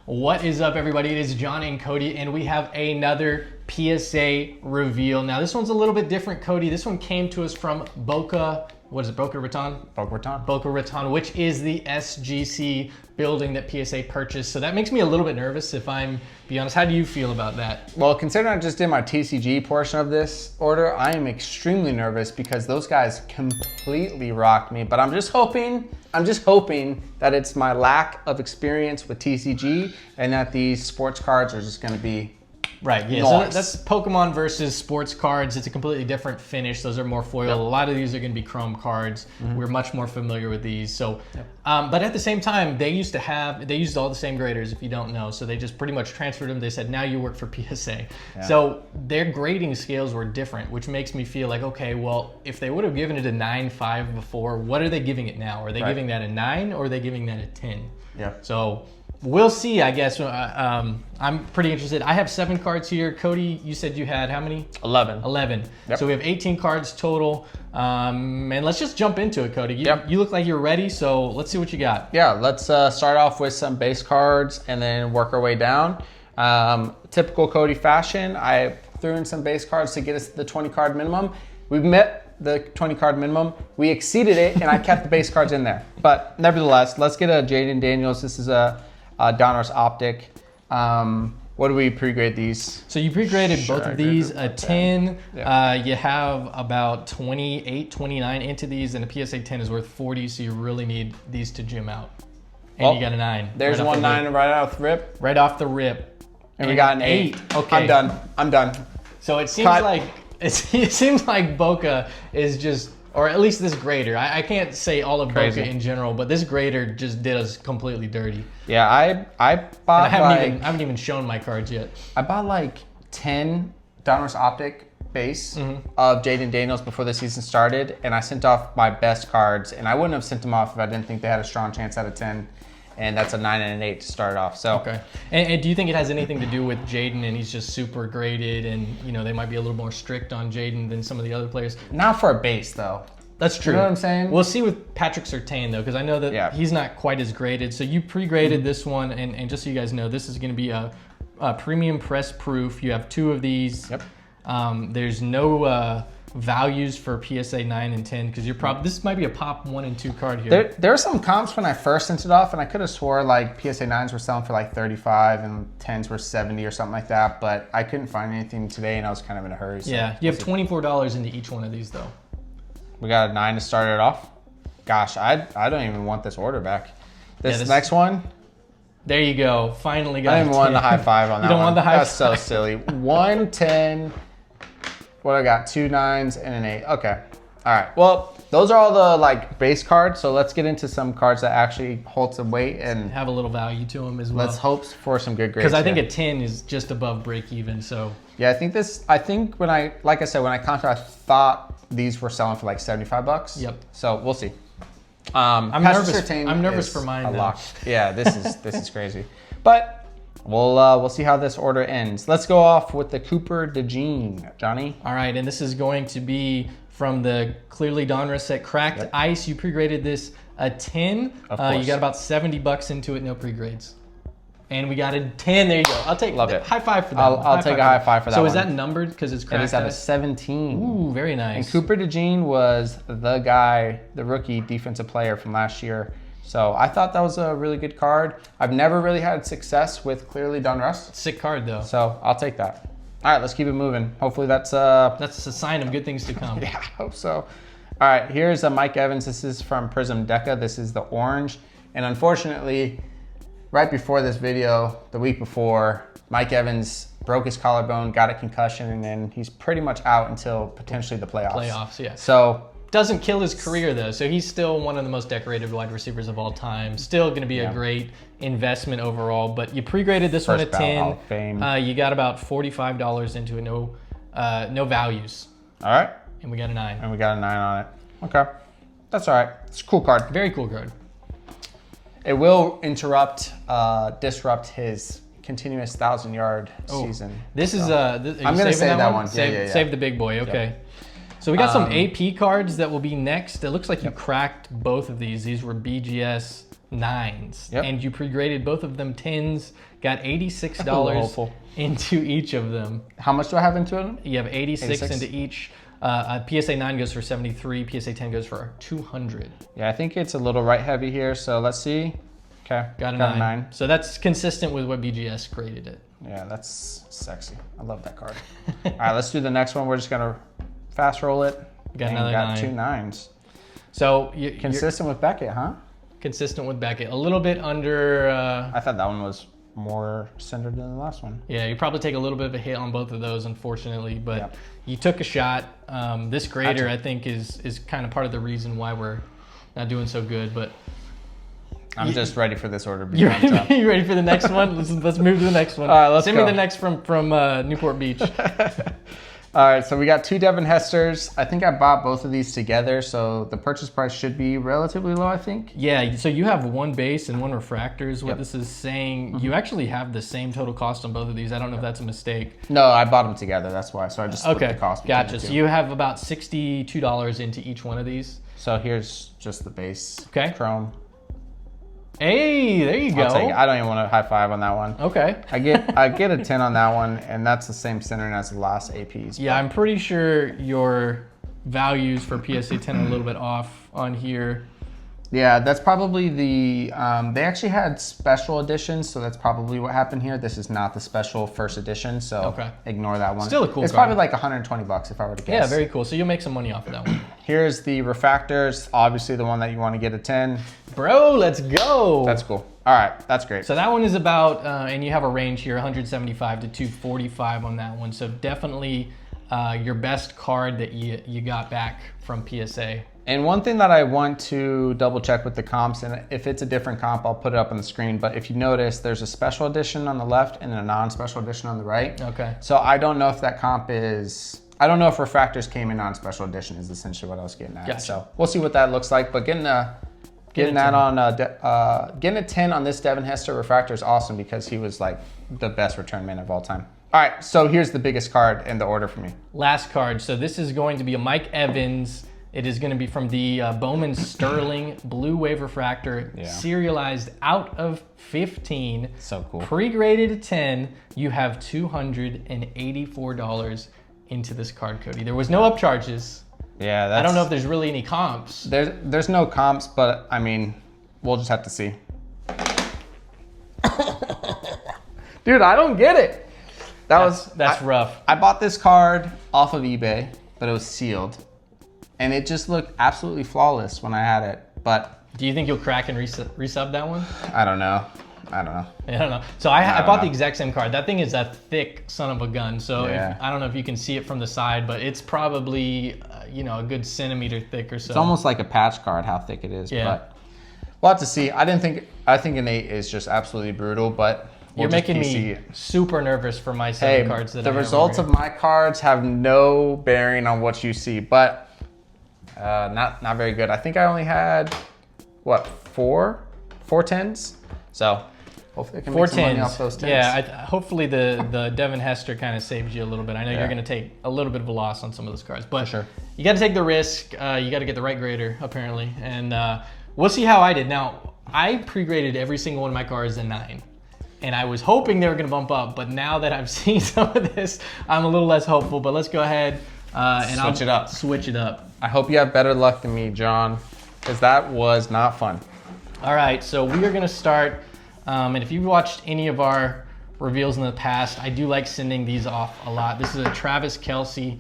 What is up, everybody? It is John and Cody, and we have another PSA reveal. Now, this one's a little bit different, Cody. This one came to us from Boca, what is it, Boca Raton? Boca Raton. Boca Raton, which is the SGC building that PSA purchased. So that makes me a little bit nervous, if I'm be honest. How do you feel about that? Well, considering I just did my TCG portion of this order, I am extremely nervous because those guys completely rocked me. But I'm just hoping that it's my lack of experience with TCG and that these sports cards are just gonna be right, yeah, nice. So that's Pokemon versus sports cards. It's a completely different finish. Those are more foil. Yep. A lot of these are going to be chrome cards. Mm-hmm. We're much more familiar with these. So, yep. But at the same time, they used all the same graders, if you don't know. So they just pretty much transferred them. They said, now you work for PSA. Yeah. So their grading scales were different, which makes me feel like, okay, well, if they would have given it a 9.5 before, what are they giving it now? Are they giving that a 9 or are they giving that a 10? Yeah. So we'll see, I guess. I'm pretty interested. I have 7 cards here. Cody, you said you had how many? 11. 11. Yep. So we have 18 cards total. And let's just jump into it, Cody. You look like you're ready, so let's see what you got. Yeah, let's start off with some base cards and then work our way down. Typical Cody fashion, I threw in some base cards to get us the 20 card minimum. We've met the 20 card minimum. We exceeded it, and I kept the base cards in there. But nevertheless, let's get a Jaden Daniels. This is a Donruss Optic. What do we pre-grade these? So you pre-graded both of these a 10. Yeah. You have about 28, 29 into these, and a PSA 10 is worth 40, so you really need these to gym out. And you got a 9. There's one 9 right off the rip. Right off the rip. And we got an 8. Okay. I'm done. So it seems like it seems like Boca is just, or at least this grader. I can't say all of Boca in general, but this grader just did us completely dirty. Yeah, I bought I haven't even shown my cards yet. I bought like 10 Donruss Optic base of Jaden Daniels before the season started, and I sent off my best cards, and I wouldn't have sent them off if I didn't think they had a strong chance out of 10. And that's a 9 and an 8 to start off. So okay. And do you think it has anything to do with Jaden and he's just super graded, and they might be a little more strict on Jaden than some of the other players? Not for a base though. That's true. You know what I'm saying? We'll see with Patrick Surtain though, because I know that he's not quite as graded. So you pre-graded this one, and just so you guys know, this is going to be a premium press proof. You have 2 of these. Yep. There's no values for PSA 9 and 10 because this might be a pop 1 and 2 card here. There are some comps when I first sent it off, and I could have swore like PSA 9s were selling for like 35 and 10s were 70 or something like that, but I couldn't find anything today, and I was kind of in a hurry. So yeah, you have $24 into each one of these though. We got a 9 to start it off. Gosh, I don't even want this order back. This next one. There you go. Finally got. I don't even want the high five on that. You don't want the high five. That's so silly. 1 10. What I got? 2 9s and an 8. Okay. All right. Well, those are all the base cards. So let's get into some cards that actually hold some weight and have a little value to them as well. Let's hope for some good grades. Because I think a 10 is just above break even. So yeah, I think when I counted, I thought these were selling for like $75. Yep. So we'll see. I'm nervous for mine. Yeah, this is crazy. But we'll see how this order ends. Let's go off with the Cooper DeJean, Johnny. All right, and this is going to be from the Clearly Donruss set Cracked Ice. You pre-graded this a 10. Of course. You got about $70 into it, no pre-grades. And we got a 10. There you go. I'll take it. High five for that. I'll take a high five for that. So is that numbered because it's Cracked Ice? It is at a 17. Ooh, very nice. And Cooper DeJean was the guy, the rookie defensive player from last year. So I thought that was a really good card. I've never really had success with Clearly Donruss. Sick card though. So I'll take that. All right, let's keep it moving. Hopefully that's a sign of good things to come. Yeah, I hope so. All right, here's a Mike Evans. This is from Prism Deca. This is the orange. And unfortunately, right before this video, the week before, Mike Evans broke his collarbone, got a concussion, and then he's pretty much out until potentially the playoffs. Playoffs, yeah. So doesn't kill his career though, so he's still one of the most decorated wide receivers of all time. Still going to be a great investment overall. But you pre-graded this one at 10. You got about $45 into it, no values. All right. And we got a 9. And we got a 9 on it. Okay, that's all right. It's a cool card. Very cool card. It will disrupt his continuous 1,000-yard season. This is I'm going to save that one. Save the big boy. Okay. Yep. So we got some AP cards that will be next. It looks like you cracked both of these. These were BGS 9s, Yep. and you pre-graded both of them 10s. Got $86 hopeful. into each of them. How much do I have into them? You have 86 86. into each. A PSA 9 goes for 73. PSA 10 goes for 200. Yeah, I think it's a little right heavy here. So let's see. Okay, Got a 9. So that's consistent with what BGS graded it. Yeah, that's sexy. I love that card. All right, let's do the next one. We're just gonna fast roll it. Got And another got 9. 2 9s. So Consistent with Beckett, huh? consistent with Beckett. A little bit under. I thought that one was more centered than the last one. Yeah, you probably take a little bit of a hit on both of those, unfortunately, but Yep. you took a shot. This grader, I think, is kind of part of the reason why we're not doing so good. But I'm just ready for this order to be you ramped up. ready for the next one? Let's move to the next one. All right, let's Send go. me the next from Newport Beach. All right, so we got 2 Devin Hesters. I think I bought both of these together, so the purchase price should be relatively low, I think. Yeah, so you have one base and one refractor is what Yep. this is saying. You actually have the same total cost on both of these. I don't know if that's a mistake. No, I bought them together, that's why. So I just split Okay, the cost between gotcha. the So two. you have about $62 into each one of these. So here's just the base. Okay. Chrome. Hey, there you go. I'll take it. I don't even want to high five on that one. Okay. I get a 10 on that one, and that's the same centering as the last APs. Yeah, I'm pretty sure your values for PSA 10 are a little bit off on here. Yeah, that's probably the, they actually had special editions, so that's probably what happened here. This is not the special first edition, so Okay. ignore that one. Still a cool It's card. probably like $120 if I were to guess. Yeah, very cool. So you'll make some money off of that one. Here's the refractors, obviously the one that you want to get a 10. Bro, let's go. That's cool. All right, that's great. So that one is about, and you have a range here, 175 to 245 on that one. So definitely your best card that you got back from PSA. And one thing that I want to double check with the comps, and if it's a different comp, I'll put it up on the screen, but if you notice, there's a special edition on the left and a non-special edition on the right. Okay. So I don't know if that comp is, I don't know if refractors came in on special edition is essentially what I was getting at. Gotcha. So we'll see what that looks like, but getting a 10 on this Devin Hester refractor is awesome because he was like the best return man of all time. All right, so here's the biggest card in the order for me. Last card. So this is going to be a Mike Evans. It is going to be from the Bowman Sterling Blue Wave Refractor, Yeah. serialized out of 15. So cool. Pre-graded to 10. You have $284 into this card, Cody. There was no upcharges. Yeah, that's, I don't know if there's really any comps. there's no comps, but I mean, we'll just have to see. Dude, I don't get it. That's rough. I bought this card off of eBay, but it was sealed. And it just looked absolutely flawless when I had it. But Do you think you'll crack and resub that one? I don't know. I don't know. I don't know. So I don't bought know. the exact same card. That thing is a thick son of a gun. So Yeah. I don't know if you can see it from the side, but it's probably a good centimeter thick or so. It's almost like a patch card how thick it is. Yeah. But we'll have to see. I think an 8 is just absolutely brutal, but You're we'll just making see me it. super nervous for my 7 Hey, cards that the I have results over of my cards have no bearing on what you see, but not very good. I think I only had four 10s. So hopefully I can make some money off those 10s. Yeah, hopefully the Devin Hester kind of saves you a little bit. I know Yeah. you're going to take a little bit of a loss on some of those cards, but sure. you got to take the risk. You got to get the right grader, apparently. And we'll see how I did. Now, I pre-graded every single one of my cards in 9. And I was hoping they were going to bump up, but now that I've seen some of this, I'm a little less hopeful. But let's go ahead and Switch it up. Switch it up. I hope you have better luck than me, John, because that was not fun. All right, so we are going to start. And if you've watched any of our reveals in the past, I do like sending these off a lot. This is a Travis Kelce.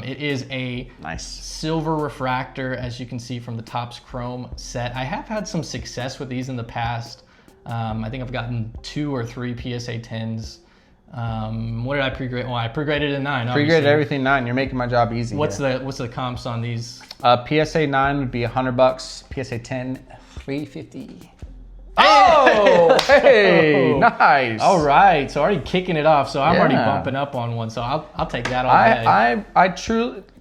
It is a Nice. silver refractor, as you can see from the Topps Chrome set. I have had some success with these in the past. I think I've gotten 2 or 3 PSA 10s. What did I pre-grade? Well, I pre-graded a 9. Pre-graded obviously. everything 9. You're making my job easy. What's here. the comps on these? PSA 9 would be $100. PSA 10, $350. Oh, Hey, nice. All right, so already kicking it off. So I'm already Yeah. bumping up on one. So I'll take that all day. I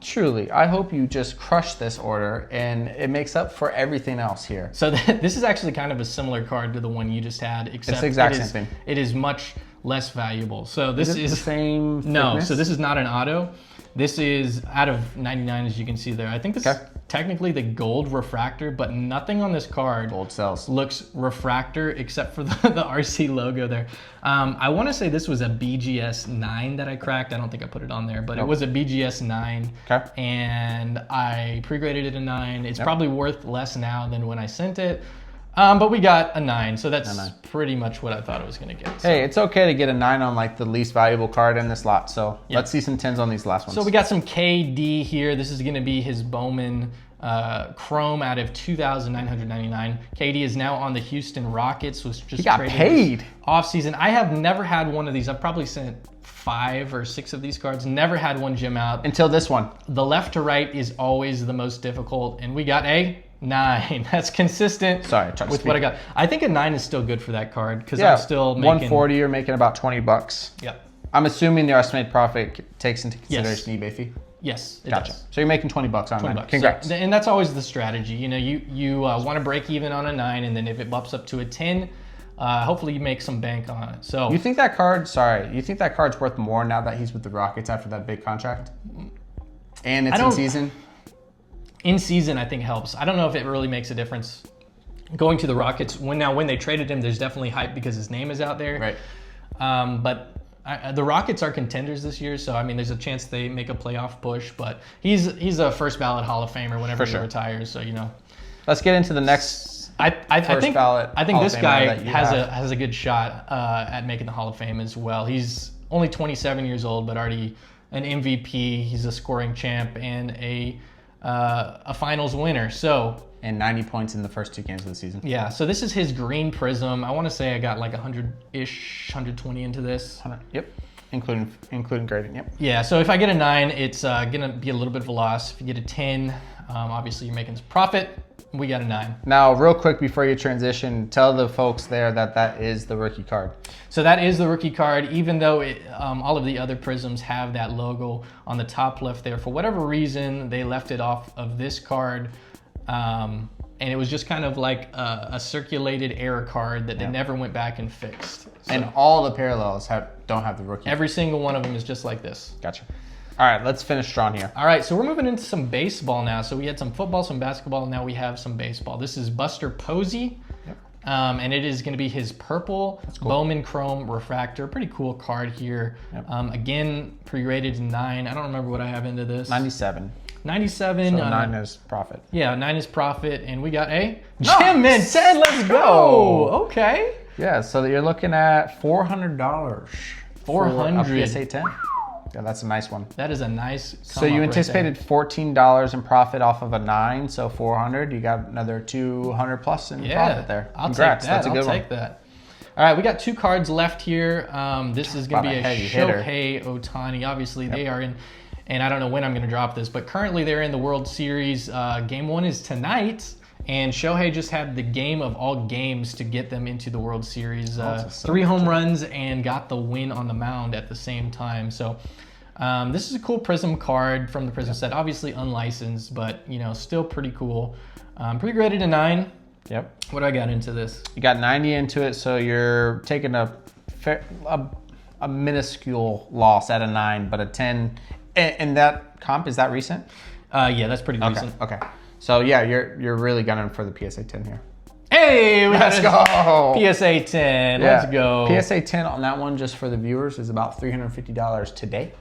truly, I hope you just crush this order and it makes up for everything else here. So this is actually kind of a similar card to the one you just had, except the exact it same is- thing. It is much less valuable. So this Is it the same no. thickness? So this is not an auto. This is out of 99, as you can see there. I think this. Okay. technically the gold refractor, but nothing on this card Gold cells. looks refractor except for the RC logo there. I want to say this was a BGS 9 that I cracked. I don't think I put it on there, but it was a BGS 9. Okay. And I pre-graded it a 9. It's probably worth less now than when I sent it. But we got a 9, so that's pretty much what I thought I was going to get. So. Hey, it's okay to get a 9 on like the least valuable card in this lot. So let's see some 10s on these last ones. So we got some KD here. This is going to be his Bowman Chrome out of 2,999. KD is now on the Houston Rockets. Was just he got paid off season. I have never had one of these. I've probably sent 5 or 6 of these cards. Never had one gem out until this one. The left to right is always the most difficult, and we got a 9. That's consistent with what I got. I think a 9 is still good for that card because I'm still making 140. You're making about $20. Yep. I'm assuming the estimated profit takes into consideration eBay fee. Yes, it gotcha. does. So you're making $20 on 20 that. bucks. Congrats. So, and that's always the strategy. You know, you want to break even on a 9, and then if it bumps up to a 10, hopefully you make some bank on it. So you think that card? You think that card's worth more now that he's with the Rockets after that big contract? And it's in season. In season, I think helps. I don't know if it really makes a difference going to the Rockets. When they traded him, there's definitely hype because his name is out there. Right. But the Rockets are contenders this year, so I mean, there's a chance they make a playoff push. But he's a first ballot Hall of Famer whenever he retires. So let's get into the next. I think this guy has a good shot at making the Hall of Fame as well. He's only 27 years old, but already an MVP. He's a scoring champ and a finals winner. And 90 points in the first 2 games of the season. Yeah, so this is his green prism. I want to say I got like 100-ish, 120 into this. 100, yep, including grading, yep. Yeah, so if I get a 9, it's going to be a little bit of a loss. If you get a 10, obviously you're making some profit. We got a 9. Now, real quick before you transition, tell the folks there that is the rookie card. So that is the rookie card, even though all of the other prisms have that logo on the top left there. For whatever reason, they left it off of this card. And it was just kind of like a circulated error card that they never went back and fixed. So and all the parallels don't have the rookie. Every single one of them is just like this. Gotcha. All right, let's finish strong here. All right, so we're moving into some baseball now. So we had some football, some basketball, and now we have some baseball. This is Buster Posey, and it is going to be his purple Bowman Chrome Refractor. Pretty cool card here. Yep. Again, pre-rated 9. I don't remember what I have into this. 97. 97. So 9 is profit. Yeah, 9 is profit, and we got a Gem Mint 10. Let's go. Okay. Yeah, so you're looking at $400. $400 for a PSA 10. Yeah, that's a nice one. That is a nice. So you anticipated $14 in profit off of a 9, so $400. You got another $200 plus in profit there. Congrats. I'll take that. That's a good one. I'll take that. All right, we got 2 cards left here. This is going to be a Shohei Ohtani. Obviously, they are in, and I don't know when I'm going to drop this, but currently they're in the World Series. Game 1 is tonight, and Shohei just had the game of all games to get them into the World Series. 3 home runs and got the win on the mound at the same time. So this is a cool Prism card from the Prism set. Obviously unlicensed, but still pretty cool. Pretty graded a 9. Yep. What do I got into this? You got 90 into it, so you're taking a minuscule loss at a 9, but a 10. And that comp, is that recent? Yeah, that's pretty recent. Okay. So yeah, you're really gunning for the PSA 10 here. Hey, let's go. PSA 10. Yeah. Let's go. PSA 10 on that one, just for the viewers, is about $350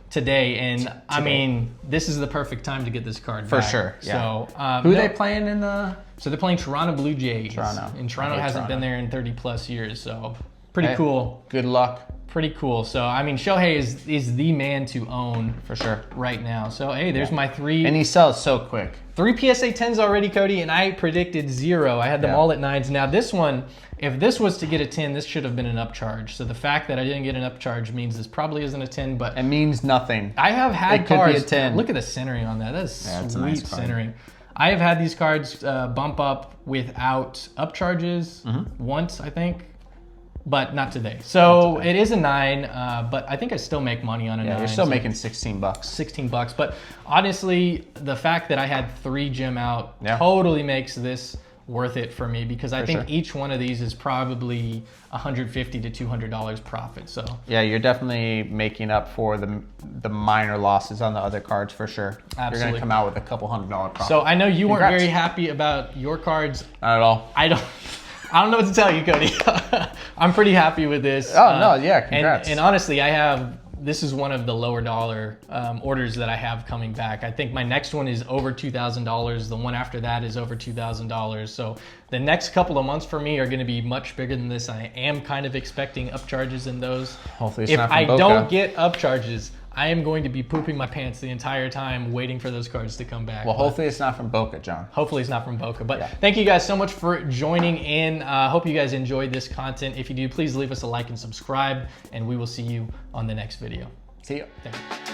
today. And I mean, this is the perfect time to get this card for back. Sure. Yeah. So who are they playing in the? So they're playing Toronto Blue Jays. And Toronto hasn't been there in 30 plus years. So pretty cool. Good luck. Pretty cool. So I mean, Shohei is the man to own for sure right now. So hey, there's my 3. And he sells so quick. 3 PSA 10s already, Cody, and I predicted 0. I had them all at 9s. Now this one, if this was to get a 10, this should have been an upcharge. So the fact that I didn't get an upcharge means this probably isn't a 10, but it means nothing. I have had it cards. Could be a 10. Look at the centering on that. That is sweet nice centering. I have had these cards bump up without upcharges once, I think. But not today. So it is a 9, but I think I still make money on a 9. You're still making $16. $16. But honestly, the fact that I had 3 gem out totally makes this worth it for me, because I think sure. each one of these is probably $150 to $200 profit. So yeah, you're definitely making up for the minor losses on the other cards for sure. Absolutely. You're gonna come out with a couple $100 profit. So I know you weren't Congrats. very happy about your cards. Not at all. I don't know what to tell you, Cody. I'm pretty happy with this. Oh no, yeah, congrats. And honestly, this is one of the lower dollar orders that I have coming back. I think my next one is over $2,000. The one after that is over $2,000. So the next couple of months for me are going to be much bigger than this. I am kind of expecting upcharges in those. Hopefully it's if not from I Boca. don't get upcharges, I am going to be pooping my pants the entire time waiting for those cards to come back. Well, hopefully it's not from Boca, John. Hopefully it's not from Boca. But thank you guys so much for joining in. Hope you guys enjoyed this content. If you do, please leave us a like and subscribe, and we will see you on the next video. See you. Thanks.